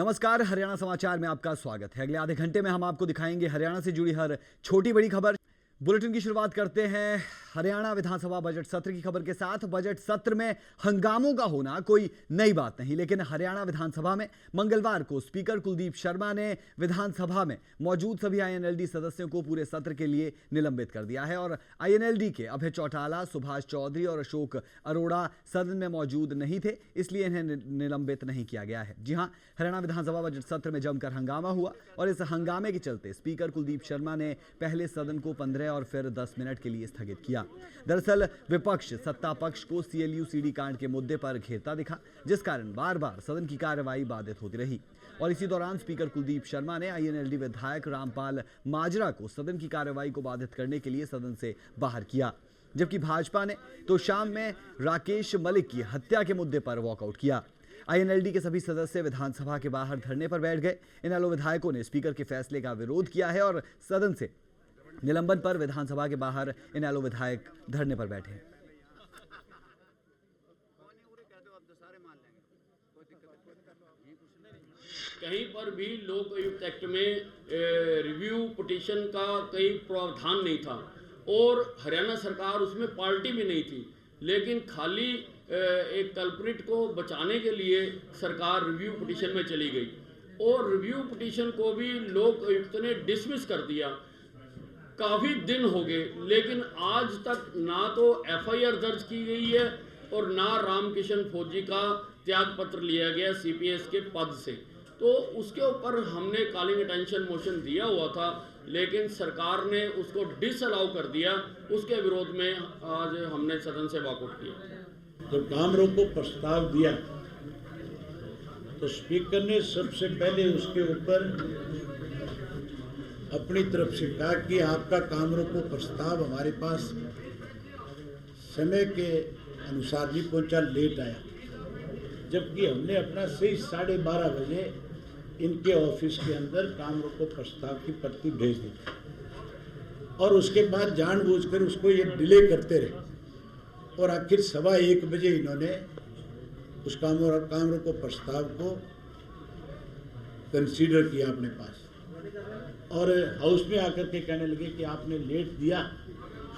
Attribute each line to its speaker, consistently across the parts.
Speaker 1: नमस्कार, हरियाणा समाचार में आपका स्वागत है। अगले आधे घंटे में हम आपको दिखाएंगे हरियाणा से जुड़ी हर छोटी बड़ी खबर। बुलेटिन की शुरुआत करते हैं हरियाणा विधानसभा बजट सत्र की खबर के साथ। बजट सत्र में हंगामों का होना कोई नई बात नहीं, लेकिन हरियाणा विधानसभा में मंगलवार को स्पीकर कुलदीप शर्मा ने विधानसभा में मौजूद सभी आईएनएलडी सदस्यों को पूरे सत्र के लिए निलंबित कर दिया है। और आईएनएलडी के अभय चौटाला, सुभाष चौधरी और अशोक अरोड़ा सदन में मौजूद नहीं थे, इसलिए इन्हें निलंबित नहीं किया गया है। जी हां, हरियाणा विधानसभा बजट सत्र में जमकर हंगामा हुआ और इस हंगामे के चलते स्पीकर कुलदीप शर्मा ने पहले सदन को 15 और फिर 10 मिनट के लिए स्थगित किया। दरअसल विपक्ष सत्ता पक्ष को सीएलयू सीडी कांड के मुद्दे पर घेरता दिखा, जिस कारण बार बार सदन की कार्यवाही बाधित होती रही। और इसी दौरान स्पीकर कुलदीप शर्मा ने आईएनएलडी विधायक रामपाल माजरा को सदन की कार्यवाही को बाधित करने के लिए सदन से बाहर किया, जबकि भाजपा ने तो शाम में राकेश मलिक की हत्या के मुद्दे पर वॉकआउट किया। आईएनएलडी के सभी सदस्य विधानसभा के बाहर धरने पर बैठ गए। इनेलो विधायकों ने स्पीकर के फैसले का विरोध किया है और सदन से निलंबन पर विधानसभा के बाहर इनेलो विधायक धरने पर बैठे हैं।
Speaker 2: कहीं पर भी लोक आयुक्त एक्ट में रिव्यू पिटीशन का कई प्रावधान नहीं था और हरियाणा सरकार उसमें पार्टी भी नहीं थी, लेकिन खाली एक कल्प्रिट को बचाने के लिए सरकार रिव्यू पिटीशन में चली गई और रिव्यू पिटीशन को भी लोक आयुक्त ने डिसमिस कर दिया। काफ़ी दिन हो गए, लेकिन आज तक ना तो एफआईआर दर्ज की गई है और ना रामकिशन फौजी का त्याग पत्र लिया गया सीपीएस के पद से। तो उसके ऊपर हमने कॉलिंग अटेंशन मोशन दिया हुआ था, लेकिन सरकार ने उसको डिसअलाउ कर दिया। उसके विरोध में आज हमने सदन से वॉकआउट किया।
Speaker 3: जब काम रोको प्रस्ताव दिया तो स्पीकर ने सबसे पहले उसके ऊपर अपनी तरफ से कहा कि आपका काम रोको प्रस्ताव हमारे पास समय के अनुसार नहीं पहुंचा, लेट आया, जबकि हमने अपना सही 12:30 बजे इनके ऑफिस के अंदर काम रोको प्रस्ताव की प्रति भेज दी और उसके बाद जानबूझकर उसको ये डिले करते रहे और आखिर 1:15 बजे इन्होंने उस काम रोको प्रस्ताव को कंसीडर किया अपने पास और हाउस में आकर के कहने लगे कि आपने लेट दिया।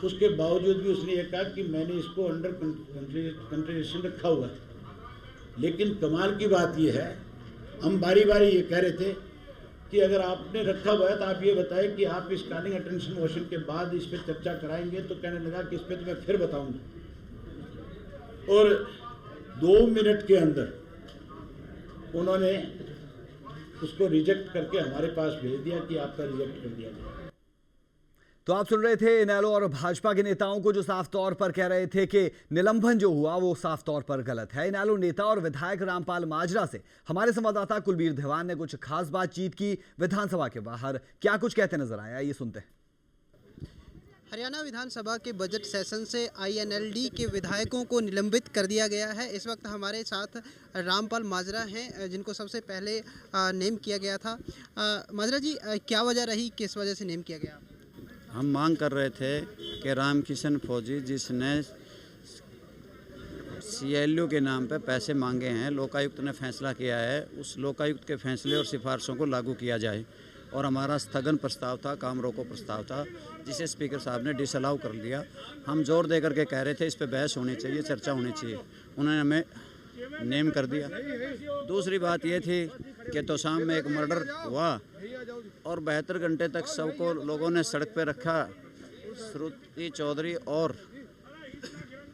Speaker 3: उसके बावजूद भी उसने ये कहा कि मैंने इसको अंडर कंसिडरेशन रखा हुआ है। लेकिन कमाल की बात यह है, हम बारी बारी ये कह रहे थे कि अगर आपने रखा हुआ है तो आप ये बताएं कि आप इस कॉलिंग अटेंशन मोशन के बाद इस पर चर्चा कराएंगे। तो कहने लगा कि इस पर तो मैं फिर बताऊंगा और 2 मिनट के अंदर उन्होंने उसको रिजेक्ट करके हमारे पास भेज दिया कि आपका रिजेक्ट कर दिया गया।
Speaker 1: तो आप सुन रहे थे इनेलो और भाजपा के नेताओं को जो साफ तौर पर कह रहे थे कि निलंबन जो हुआ वो साफ तौर पर गलत है। इनेलो नेता और विधायक रामपाल माजरा से हमारे संवाददाता कुलबीर धीवान ने कुछ खास बातचीत की। विधानसभा के बाहर क्या कुछ कहते नजर आया, ये सुनते हैं।
Speaker 4: हरियाणा विधानसभा के बजट सेशन से आईएनएलडी के विधायकों को निलंबित कर दिया गया है। इस वक्त हमारे साथ रामपाल माजरा हैं, जिनको सबसे पहले नेम किया गया था। माजरा जी, क्या वजह रही, किस वजह से नेम किया गया?
Speaker 5: हम मांग कर रहे थे कि रामकिशन फौजी, जिसने सीएलयू के नाम पे पैसे मांगे हैं, लोकायुक्त ने फैसला किया है, उस लोकायुक्त के फैसले और सिफारिशों को लागू किया जाए। और हमारा स्थगन प्रस्ताव था, काम रोको प्रस्ताव था, जिसे स्पीकर साहब ने डिसअलाउ कर दिया। हम जोर दे करके कह रहे थे इस पे बहस होनी चाहिए, चर्चा होनी चाहिए, उन्होंने हमें नेम कर दिया। दूसरी बात ये थी कि तो शाम में एक मर्डर हुआ और 72 घंटे तक सबको लोगों ने सड़क पे रखा। श्रुति चौधरी और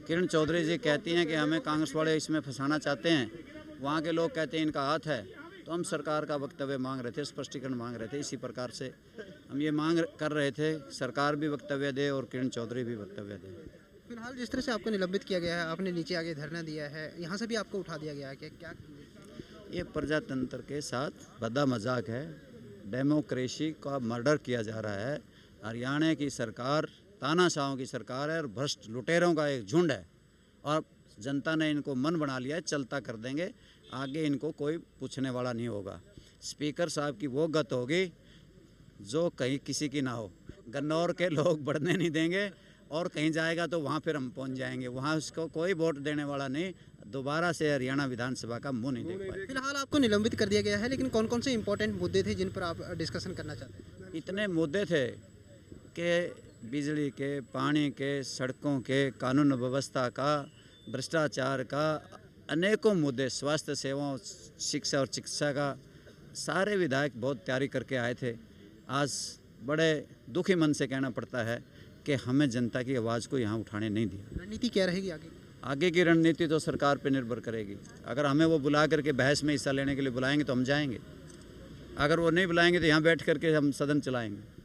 Speaker 5: किरण चौधरी जी कहती हैं कि हमें कांग्रेस वाले इसमें फंसाना चाहते हैं, वहाँ के लोग कहते हैं इनका हाथ है। तो हम सरकार का वक्तव्य मांग रहे थे, स्पष्टीकरण मांग रहे थे। इसी प्रकार से हम ये मांग कर रहे थे, सरकार भी वक्तव्य दे और किरण चौधरी भी वक्तव्य दे।
Speaker 4: फिलहाल जिस तरह से आपको निलंबित किया गया है, आपने नीचे आगे धरना दिया है, यहाँ से भी आपको उठा दिया गया है, क्या?
Speaker 5: ये प्रजातंत्र के साथ बड़ा मजाक है। डेमोक्रेसी का मर्डर किया जा रहा है। हरियाणा की सरकार तानाशाहों की सरकार है और भ्रष्ट लुटेरों का एक झुंड है और जनता ने इनको मन बना लिया है, चलता कर देंगे। आगे इनको कोई पूछने वाला नहीं होगा। स्पीकर साहब की वो गत होगी जो कहीं किसी की ना हो। गन्नौर के लोग बढ़ने नहीं देंगे और कहीं जाएगा तो वहाँ फिर हम पहुँच जाएंगे। वहाँ उसको कोई वोट देने वाला नहीं, दोबारा से हरियाणा विधानसभा का मुंह नहीं देख पाए।
Speaker 4: फिलहाल आपको निलंबित कर दिया गया है, लेकिन कौन कौन से इंपॉर्टेंट मुद्दे थे जिन पर आप डिस्कशन करना चाहते हैं?
Speaker 5: इतने मुद्दे थे कि बिजली के, पानी के, सड़कों के, कानून व्यवस्था का, भ्रष्टाचार का, अनेकों मुद्दे, स्वास्थ्य सेवाओं, शिक्षा और चिकित्सा का, सारे विधायक बहुत तैयारी करके आए थे। आज बड़े दुखी मन से कहना पड़ता है कि हमें जनता की आवाज़ को यहाँ उठाने नहीं दिया।
Speaker 4: रणनीति क्या रहेगी आगे?
Speaker 5: आगे की रणनीति तो सरकार पर निर्भर करेगी। अगर हमें वो बुला करके बहस में हिस्सा लेने के लिए बुलाएंगे तो हम जाएंगे, अगर वो नहीं बुलाएंगे तो यहाँ बैठ करके हम सदन चलाएंगे।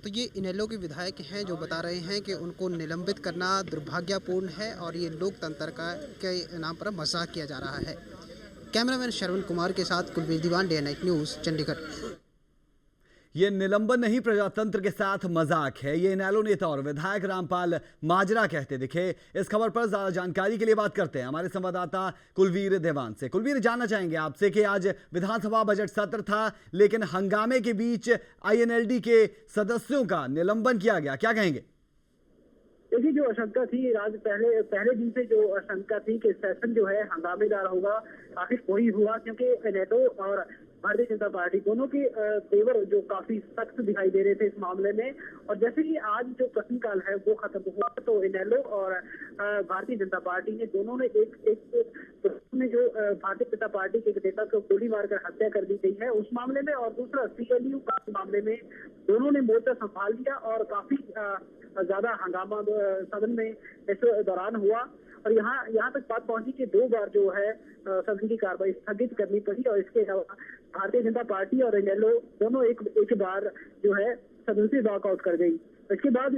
Speaker 4: तो ये इनेलो के विधायक हैं जो बता रहे हैं कि उनको निलंबित करना दुर्भाग्यपूर्ण है और ये लोकतंत्र के नाम पर मजाक किया जा रहा है। कैमरामैन श्रवण कुमार के साथ कुलवीर दीवान, डे नाइट न्यूज़, चंडीगढ़।
Speaker 1: ये निलंबन नहीं, प्रजातंत्र के साथ मजाक है, ये इनेलो नेता और विधायक रामपाल माजरा कहते दिखे। इस खबर पर ज्यादा जानकारी के लिए बात करते हैं हमारे संवाददाता कुलवीर देवान से। कुलवीर, जानना चाहेंगे आपसे कि आज विधानसभा बजट सत्र था, लेकिन हंगामे के बीच INLD के सदस्यों का निलंबन किया गया, क्या कहेंगे?
Speaker 6: देखिए, जो आशंका थी राज पहले दिन से जो आशंका थी कि सेशन जो है हंगामेदार होगा, आखिर वही हुआ, क्योंकि इनेलो और भारतीय जनता पार्टी दोनों के तेवर जो काफी सख्त दिखाई दे रहे थे इस मामले में। और जैसे कि आज जो प्रश्नकाल है वो खत्म हुआ तो इनेलो और भारतीय जनता पार्टी ने दोनों ने एक जो भारतीय जनता पार्टी के एक नेता को गोली मारकर हत्या कर दी गई है उस मामले में, और दूसरा CLU का मामले में दोनों ने मोर्चा संभाल लिया और काफी ज्यादा हंगामा सदन में इस दौरान हुआ। और यहाँ तक बात पहुंची कि 2 बार जो है सदन की कार्रवाई स्थगित करनी पड़ी, और इसके अलावा भारतीय जनता पार्टी और इनेलो दोनों एक बार जो है सदन से वॉकआउट कर गई। इसके बाद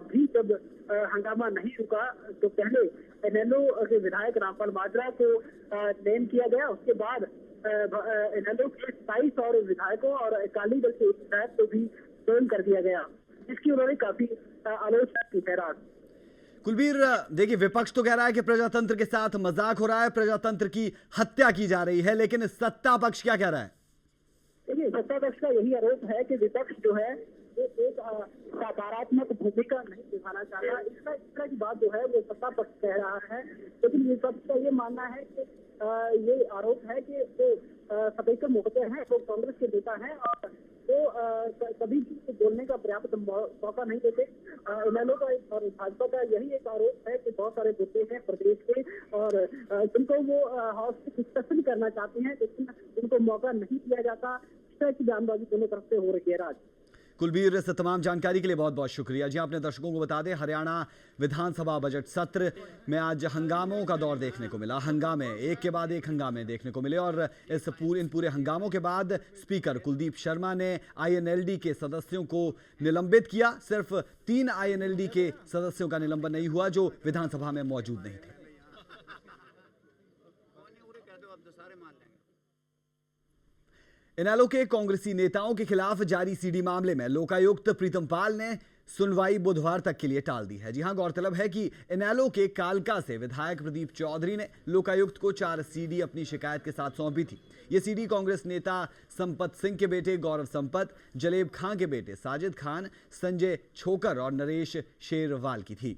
Speaker 6: भी जब हंगामा नहीं रुका तो पहले इनेलो के विधायक रामपाल माजरा को नेम किया गया, उसके बाद इनेलो के 27 और विधायकों और अकाली दल के विधायक को भी नेम कर दिया गया, जिसकी उन्होंने काफी आलोचना की है।
Speaker 1: कुलवीर, देखिए, विपक्ष तो कह रहा है कि प्रजातंत्र के साथ मजाक हो रहा है, प्रजातंत्र की हत्या की जा रही है, लेकिन सत्ता पक्ष क्या कह रहा है?
Speaker 6: देखिए, सत्ता पक्ष का यही आरोप है कि विपक्ष जो है एक सकारात्मक भूमिका नहीं निभाना चाहता। इस तरह की बात जो है वो सत्ता पक्ष कह रहा है, लेकिन विपक्ष का ये मानना है कि ये आरोप है कि जो स्पीकर महोदय हैं वो कांग्रेस के नेता हैं और वो कभी भी बोलने का पर्याप्त मौका नहीं देते। इनेलो का और भाजपा का यही एक आरोप है कि बहुत सारे मुद्दे हैं प्रदेश के और जिनको वो हाउस में डिस्कशन करना चाहते हैं, लेकिन उनको मौका नहीं दिया जाता। इस तरह की बयानबाजी दोनों तरफ से हो रही है। राज,
Speaker 1: कुलवीर, इस तमाम जानकारी के लिए बहुत बहुत शुक्रिया जी। आपने दर्शकों को बता दें, हरियाणा विधानसभा बजट सत्र में आज हंगामों का दौर देखने को मिला। हंगामे एक के बाद एक हंगामे देखने को मिले और इन पूरे हंगामों के बाद स्पीकर कुलदीप शर्मा ने INLD के सदस्यों को निलंबित किया। सिर्फ 3 INLD के सदस्यों का निलंबन नहीं हुआ जो विधानसभा में मौजूद नहीं थे। इनेलो के कांग्रेसी नेताओं के खिलाफ जारी CD मामले में लोकायुक्त प्रीतम पाल ने सुनवाई बुधवार तक के लिए टाल दी है। जी हां, गौरतलब है कि इनेलो के कालका से विधायक प्रदीप चौधरी ने लोकायुक्त को 4 CD अपनी शिकायत के साथ सौंपी थी। ये CD कांग्रेस नेता संपत सिंह के बेटे गौरव संपत, जलेब खां के बेटे साजिद खान, संजय छोकर और नरेश शेरवाल की थी।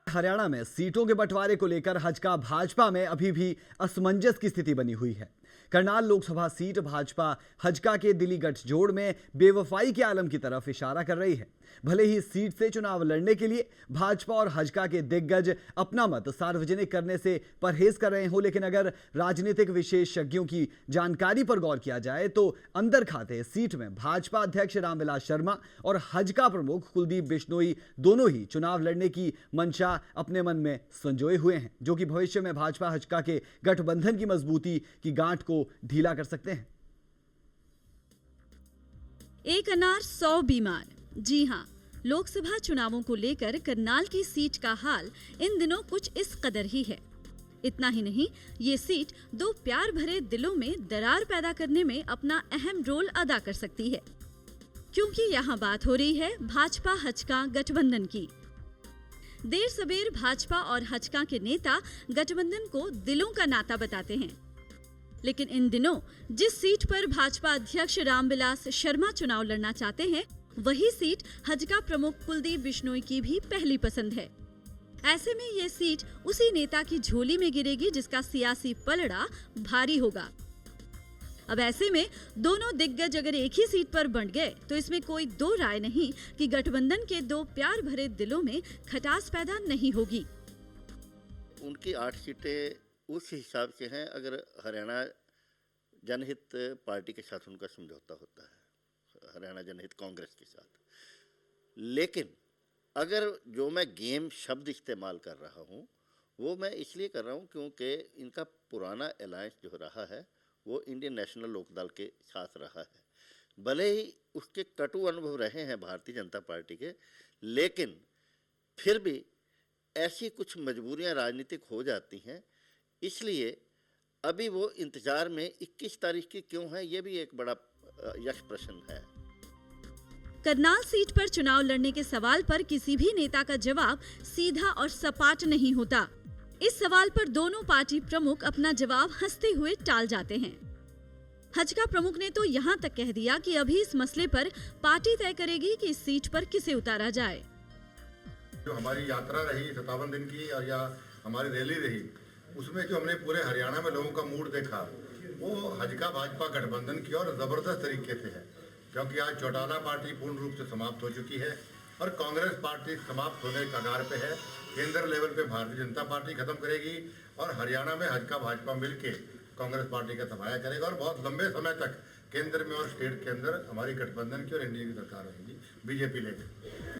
Speaker 1: हरियाणा में सीटों के बंटवारे को लेकर हजका भाजपा में अभी भी असमंजस की स्थिति बनी हुई है। करनाल लोकसभा सीट भाजपा हजका के दिल्ली गठजोड़ में बेवफाई के आलम की तरफ इशारा कर रही है। भले ही इस सीट से चुनाव लड़ने के लिए भाजपा और हजका के दिग्गज अपना मत सार्वजनिक करने से परहेज कर रहे हो, लेकिन अगर राजनीतिक विशेषज्ञों की जानकारी पर गौर किया जाए तो अंदर खाते सीट में भाजपा अध्यक्ष रामविलास शर्मा और हजका प्रमुख कुलदीप बिश्नोई दोनों ही चुनाव लड़ने की मंशा अपने मन में संजोए हुए हैं, जो कि भविष्य में भाजपा हजका के गठबंधन की मजबूती की गांठ को ढीला कर सकते हैं।
Speaker 7: एक अनार 100 बीमार। जी हां, लोकसभा चुनावों को लेकर करनाल की सीट का हाल इन दिनों कुछ इस कदर ही है। इतना ही नहीं, ये सीट 2 प्यार भरे दिलों में दरार पैदा करने में अपना अहम रोल अदा कर सकती है, क्योंकि यहाँ बात हो रही है भाजपा हजका गठबंधन की। देर सबेर भाजपा और हजका के नेता गठबंधन को दिलों का नाता बताते हैं। लेकिन इन दिनों जिस सीट पर भाजपा अध्यक्ष रामविलास शर्मा चुनाव लड़ना चाहते हैं, वही सीट हजका प्रमुख कुलदीप बिश्नोई की भी पहली पसंद है। ऐसे में ये सीट उसी नेता की झोली में गिरेगी जिसका सियासी पलड़ा भारी होगा। अब ऐसे में दोनों दिग्गज अगर एक ही सीट पर बंट गए तो इसमें कोई दो राय नहीं कि गठबंधन के दो प्यार भरे दिलों में खटास पैदा नहीं होगी।
Speaker 8: उनकी 8 सीटें उस हिसाब से हैं अगर हरियाणा जनहित पार्टी के साथ उनका समझौता होता है, हरियाणा जनहित कांग्रेस के साथ। लेकिन अगर जो मैं गेम शब्द इस्तेमाल कर रहा हूँ वो मैं इसलिए कर रहा हूँ क्योंकि इनका पुराना अलायंस जो रहा है वो इंडियन नेशनल लोकदल के साथ रहा है। भले ही उसके कटु अनुभव रहे हैं भारतीय जनता पार्टी के, लेकिन फिर भी ऐसी कुछ मजबूरियां राजनीतिक हो जाती हैं, इसलिए अभी वो इंतजार में 21 तारीख की क्यों है, ये भी एक बड़ा यक्ष प्रश्न है।
Speaker 7: करनाल सीट पर चुनाव लड़ने के सवाल पर किसी भी नेता का जवाब सीधा और सपाट नहीं होता। इस सवाल पर दोनों पार्टी प्रमुख अपना जवाब हंसते हुए टाल जाते हैं। हजका प्रमुख ने तो यहाँ तक कह दिया कि अभी इस मसले पर पार्टी तय करेगी कि इस सीट पर किसे उतारा जाए।
Speaker 9: जो हमारी यात्रा रही 57 दिन की और या हमारी रैली रही, उसमें जो हमने पूरे हरियाणा में लोगों का मूड देखा वो हजका भाजपा गठबंधन की और जबरदस्त तरीके से है, क्योंकि आज चौटाला पार्टी पूर्ण रूप से समाप्त हो चुकी है और कांग्रेस पार्टी समाप्त होने के कगार पे है। केंद्र लेवल पे भारतीय जनता पार्टी खत्म करेगी और हरियाणा में हजका भाजपा मिलके कांग्रेस पार्टी का सफाया करेगा और बहुत लंबे समय तक केंद्र में और स्टेट के अंदर हमारी गठबंधन की और एनडीए की सरकार रहेगी, बीजेपी लेकर।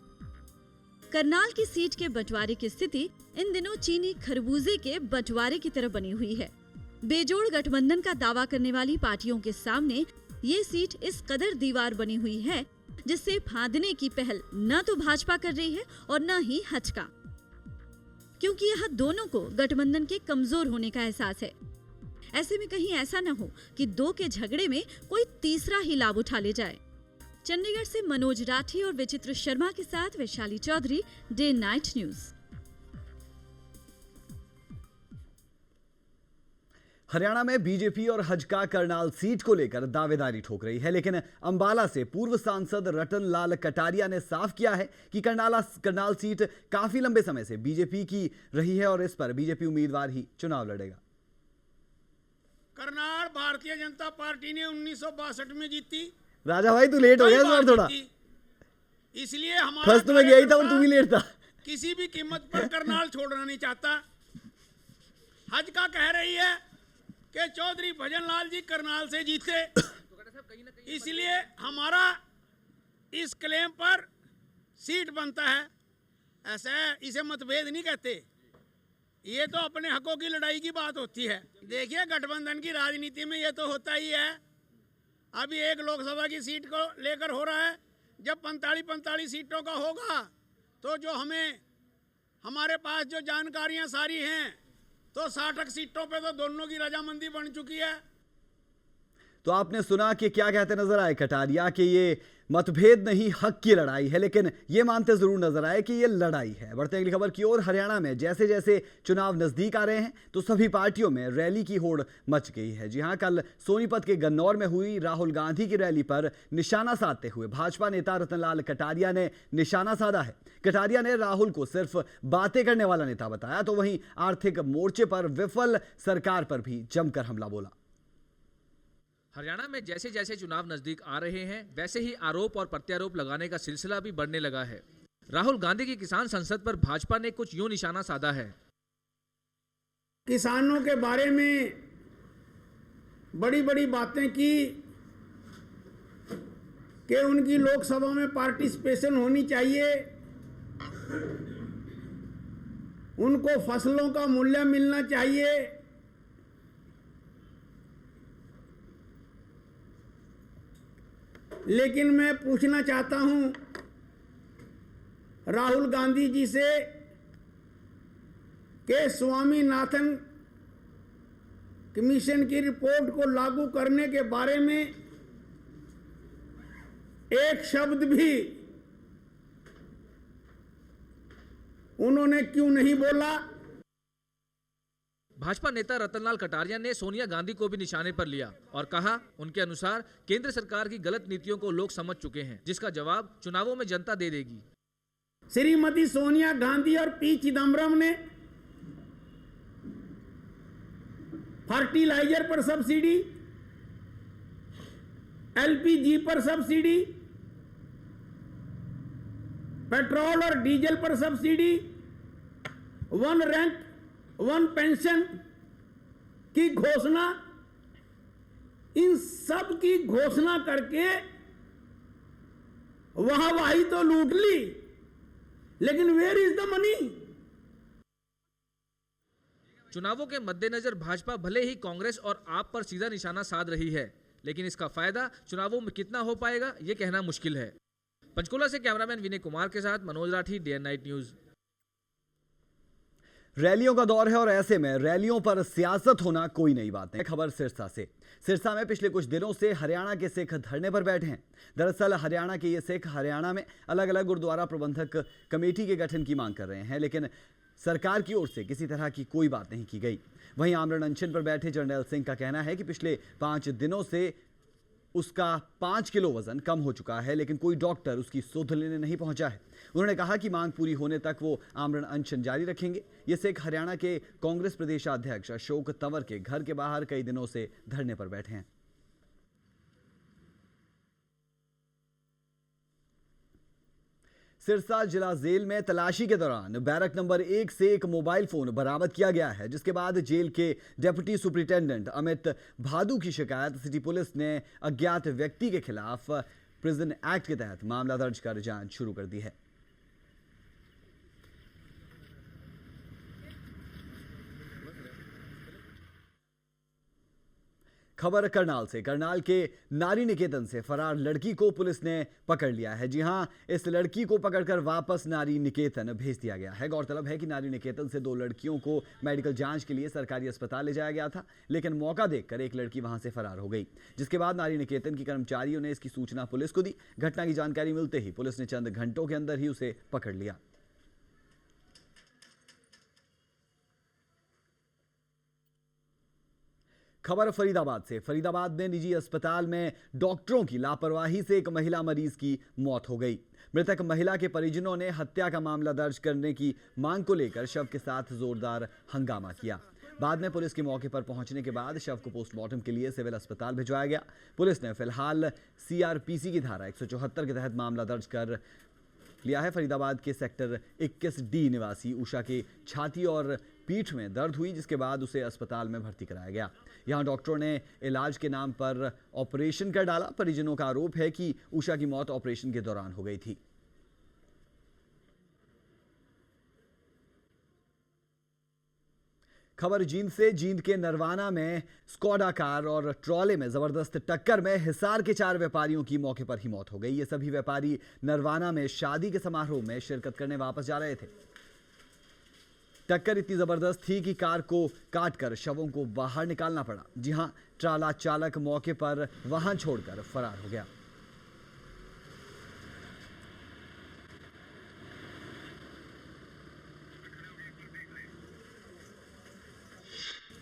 Speaker 7: करनाल की सीट के बंटवारे की स्थिति इन दिनों चीनी खरबूजे के बंटवारे की तरह बनी हुई है। बेजोड़ गठबंधन का दावा करने वाली पार्टियों के सामने ये सीट इस कदर दीवार बनी हुई है जिससे फांदने की पहल न तो भाजपा कर रही है और न ही हजका, क्योंकि यह दोनों को गठबंधन के कमजोर होने का एहसास है। ऐसे में कहीं ऐसा न हो कि दो के झगड़े में कोई तीसरा ही लाभ उठा ले जाए। चंडीगढ़ से मनोज राठी और विचित्र शर्मा के साथ Vaishali Chaudhary, day night news.
Speaker 1: Haryana में बीजेपी और हजका करनाल सीट को लेकर दावेदारी ठोक रही है, लेकिन अंबाला से पूर्व सांसद रतन लाल कटारिया ने साफ किया है कि करनाल सीट काफी लंबे समय से बीजेपी की रही है और इस पर बीजेपी उम्मीदवार ही चुनाव लड़ेगा।
Speaker 10: करनाल भारतीय जनता पार्टी ने 1962 में जीती।
Speaker 1: राजा भाई तू लेट हो गया इस बार थोड़ा,
Speaker 10: इसलिए हमारा
Speaker 1: फर्स्ट में गया ही था और तू भी लेट था।
Speaker 10: किसी भी कीमत पर करनाल छोड़ना नहीं चाहता। हजका कह रही है कि चौधरी भजन लाल जी करनाल से जीते, इसलिए हमारा इस क्लेम पर सीट बनता है। ऐसा है, इसे मतभेद नहीं कहते, ये तो अपने हकों की लड़ाई की बात होती है। देखिए गठबंधन की राजनीति में ये तो होता ही है। अभी एक लोकसभा की सीट को लेकर हो रहा है, जब 45 सीटों का होगा तो जो हमारे पास जो जानकारियां सारी हैं तो 60 सीटों पे तो दोनों की रजामंदी बन चुकी है।
Speaker 1: तो आपने सुना कि क्या कहते नजर आए कटारिया कि ये मतभेद नहीं हक की लड़ाई है, लेकिन ये मानते जरूर नजर आए कि ये लड़ाई है। बढ़ते हैं अगली खबर की ओर। हरियाणा में जैसे जैसे चुनाव नजदीक आ रहे हैं तो सभी पार्टियों में रैली की होड़ मच गई है। जी हां, कल सोनीपत के गन्नौर में हुई राहुल गांधी की रैली पर निशाना साधते हुए भाजपा नेता रतनलाल कटारिया ने निशाना साधा है। कटारिया ने राहुल को सिर्फ बातें करने वाला नेता बताया, तो वहीं आर्थिक मोर्चे पर विफल सरकार पर भी जमकर हमला बोला।
Speaker 11: हरियाणा में जैसे जैसे चुनाव नजदीक आ रहे हैं वैसे ही आरोप और प्रत्यारोप लगाने का सिलसिला भी बढ़ने लगा है। राहुल गांधी की किसान संसद पर भाजपा ने कुछ यूं निशाना साधा है।
Speaker 10: किसानों के बारे में बड़ी बड़ी बातें की कि उनकी लोकसभा में पार्टिसिपेशन होनी चाहिए, उनको फसलों का मूल्य मिलना चाहिए, लेकिन मैं पूछना चाहता हूं राहुल गांधी जी से कि स्वामीनाथन कमीशन की रिपोर्ट को लागू करने के बारे में एक शब्द भी उन्होंने क्यों नहीं बोला।
Speaker 11: भाजपा नेता रतनलाल कटारिया ने सोनिया गांधी को भी निशाने पर लिया और कहा, उनके अनुसार केंद्र सरकार की गलत नीतियों को लोग समझ चुके हैं, जिसका जवाब चुनावों में जनता दे देगी।
Speaker 10: श्रीमती सोनिया गांधी और पी चिदम्बरम ने फर्टिलाइजर पर सब्सिडी, एलपीजी पर सब्सिडी, पेट्रोल और डीजल पर subsidy, one rank one pension की घोषणा, इन सब की घोषणा करके वाहवाही तो लूट ली, लेकिन वेयर इज द मनी?
Speaker 11: चुनावों के मद्देनजर भाजपा भले ही कांग्रेस और आप पर सीधा निशाना साध रही है, लेकिन इसका फायदा चुनावों में कितना हो पाएगा ये कहना मुश्किल है। पंचकुला से कैमरामैन विनय कुमार के साथ Manoj Rathi, day and night news.
Speaker 1: रैलियों का दौर है और ऐसे में रैलियों पर सियासत होना कोई नई बात नहीं। खबर सिरसा से। सिरसा में पिछले कुछ दिनों से हरियाणा के सिख धरने पर बैठे हैं। दरअसल हरियाणा के ये सिख हरियाणा में अलग अलग गुरुद्वारा प्रबंधक कमेटी के गठन की मांग कर रहे हैं, लेकिन सरकार की ओर से किसी तरह की कोई बात नहीं की गई। वहीं आमरण अनशन पर बैठे जर्नैल सिंह का कहना है कि पिछले 5 दिनों से उसका 5 किलो वजन कम हो चुका है, लेकिन कोई डॉक्टर उसकी सुध लेने नहीं पहुंचा है। उन्होंने कहा कि मांग पूरी होने तक वो आमरण अनशन जारी रखेंगे। ये सिख हरियाणा के कांग्रेस प्रदेशाध्यक्ष अशोक तंवर के घर के बाहर कई दिनों से धरने पर बैठे हैं। सिरसा जिला जेल में तलाशी के दौरान बैरक नंबर 1 से एक मोबाइल फोन बरामद किया गया है, जिसके बाद जेल के डिप्टी सुपरिटेंडेंट अमित भादु की शिकायत सिटी पुलिस ने अज्ञात व्यक्ति के खिलाफ प्रिजन एक्ट के तहत मामला दर्ज कर जांच शुरू कर दी है। खबर करनाल से। करनाल के नारी निकेतन से फरार लड़की को पुलिस ने पकड़ लिया है। जी हां, इस लड़की को पकड़कर वापस नारी निकेतन भेज दिया गया है। गौरतलब है कि नारी निकेतन से 2 लड़कियों को मेडिकल जांच के लिए सरकारी अस्पताल ले जाया गया था, लेकिन मौका देखकर एक लड़की वहां से फरार हो गई, जिसके बाद नारी निकेतन की कर्मचारियों ने इसकी सूचना पुलिस को दी। घटना की जानकारी मिलते ही पुलिस ने चंद घंटों के अंदर ही उसे पकड़ लिया। खबर फरीदाबाद से। फरीदाबाद में निजी अस्पताल में डॉक्टरों की लापरवाही से एक महिला मरीज की मौत हो गई। मृतक महिला के परिजनों ने हत्या का मामला दर्ज करने की मांग को लेकर शव के साथ जोरदार हंगामा किया। बाद में पुलिस के मौके पर पहुंचने के बाद शव को पोस्टमार्टम के लिए सिविल अस्पताल भिजवाया गया। पुलिस ने फिलहाल सीआरपीसी की धारा 174 के तहत मामला दर्ज कर लिया है। फरीदाबाद के सेक्टर 21D निवासी उषा के छाती और पीठ में दर्द हुई, जिसके बाद उसे अस्पताल में भर्ती कराया गया। यहां डॉक्टरों ने इलाज के नाम पर ऑपरेशन कर डाला। परिजनों का आरोप है कि उषा की मौत ऑपरेशन के दौरान हो गई थी। खबर जींद से। जींद के नरवाना में स्कॉडा कार और ट्रॉले में जबरदस्त टक्कर में हिसार के 4 व्यापारियों की मौके पर ही मौत हो गई। ये सभी व्यापारी नरवाना में शादी के समारोह में शिरकत करने वापस जा रहे थे। टक्कर इतनी जबरदस्त थी कि कार को काटकर शवों को बाहर निकालना पड़ा। जी हां, ट्राला चालक मौके पर वाहन छोड़कर फरार हो गया।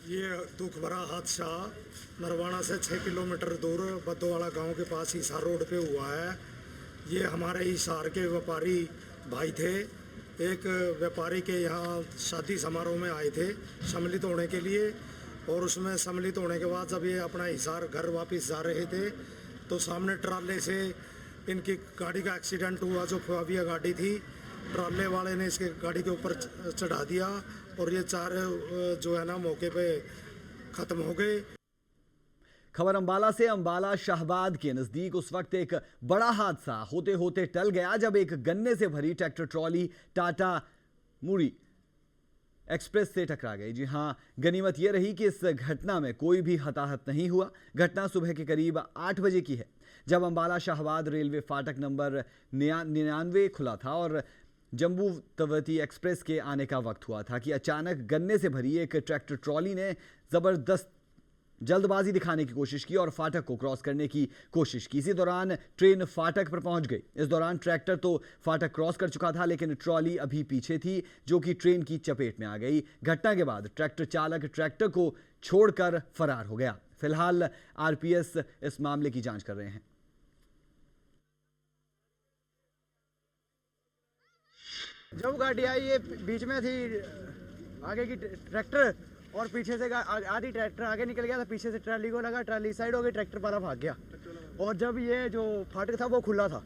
Speaker 12: ये दुख भरा हादसा नरवाना से 6 किलोमीटर दूर बद्दोवाला गांव के पास हिसार रोड पे हुआ है। ये हमारे हिसार के व्यापारी भाई थे। एक व्यापारी के यहाँ शादी समारोह में आए थे सम्मिलित होने के लिए, और उसमें सम्मिलित होने के बाद जब ये अपना हिसार घर वापस जा रहे थे तो सामने ट्राले से इनकी गाड़ी का एक्सीडेंट हुआ। जो फुआविया गाड़ी थी, ट्राले वाले ने इसके गाड़ी के ऊपर चढ़ा दिया और ये 4 जो है ना मौके पे ख़त्म हो गए।
Speaker 1: खबर अंबाला से। अंबाला शाहबाद के नजदीक उस वक्त एक बड़ा हादसा होते होते टल गया जब एक गन्ने से भरी ट्रैक्टर ट्रॉली टाटा मुरी एक्सप्रेस से टकरा गई। जी हां, गनीमत यह रही कि इस घटना में कोई भी हताहत नहीं हुआ। घटना सुबह के करीब 8 बजे की है, जब अंबाला शाहबाद रेलवे फाटक नंबर 99 खुला था और जम्बू तवती एक्सप्रेस के आने का वक्त हुआ था कि अचानक गन्ने से भरी एक ट्रैक्टर ट्रॉली ने जबरदस्त जल्दबाजी दिखाने की कोशिश की और फाटक को क्रॉस करने की कोशिश की। इसी दौरान ट्रेन फाटक पर पहुंच गई। इस दौरान ट्रैक्टर तो फाटक क्रॉस कर चुका था, लेकिन ट्रॉली अभी पीछे थी, जो कि ट्रेन की चपेट में आ गई। घटना के बाद ट्रैक्टर चालक ट्रैक्टर को छोड़कर फरार हो गया। फिलहाल आरपीएस इस मामले की जांच कर रहे हैं।
Speaker 13: जब गाड़ी आई ये बीच में थी आगे की ट्रैक्टर और पीछे से आधी ट्रैक्टर आगे निकल गया था, पीछे से ट्राली को लगा, ट्राली साइड हो गई, ट्रैक्टर वाला भाग गया और जब ये जो फाटक था वो खुला था।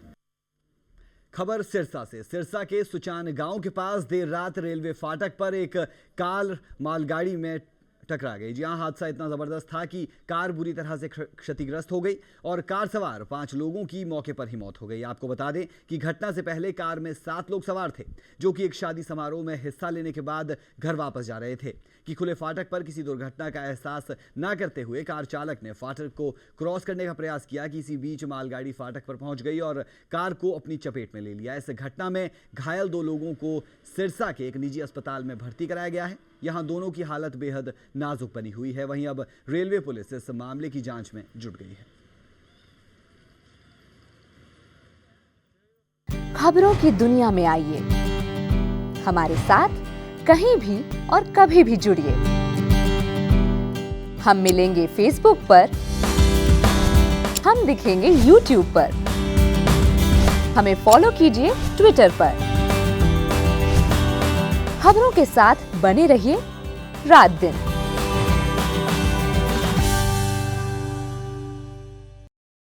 Speaker 1: खबर सिरसा से। सिरसा के सुचान गांव के पास देर रात रेलवे फाटक पर एक कार मालगाड़ी में टकरा गई। जी हां, हादसा इतना जबरदस्त था कि कार बुरी तरह से क्षतिग्रस्त हो गई और कार सवार 5 लोगों की मौके पर ही मौत हो गई। आपको बता दें कि घटना से पहले कार में 7 लोग सवार थे, जो कि एक शादी समारोह में हिस्सा लेने के बाद घर वापस जा रहे थे कि खुले फाटक पर किसी दुर्घटना का एहसास न करते हुए कार चालक ने फाटक को क्रॉस करने का प्रयास किया कि इसी बीच मालगाड़ी फाटक पर पहुंच गई और कार को अपनी चपेट में ले लिया। इस घटना में घायल 2 लोगों को सिरसा के एक निजी अस्पताल में भर्ती कराया गया है। यहां दोनों की हालत बेहद नाजुक बनी हुई है। वहीं अब रेलवे पुलिस इस मामले की जांच में जुट गई है।
Speaker 14: खबरों की दुनिया में आइए, हमारे साथ कहीं भी और कभी भी जुड़िए। हम मिलेंगे फेसबुक पर, हम दिखेंगे यूट्यूब पर, हमें फॉलो कीजिए ट्विटर पर। खबरों के साथ बने रहिए रात दिन।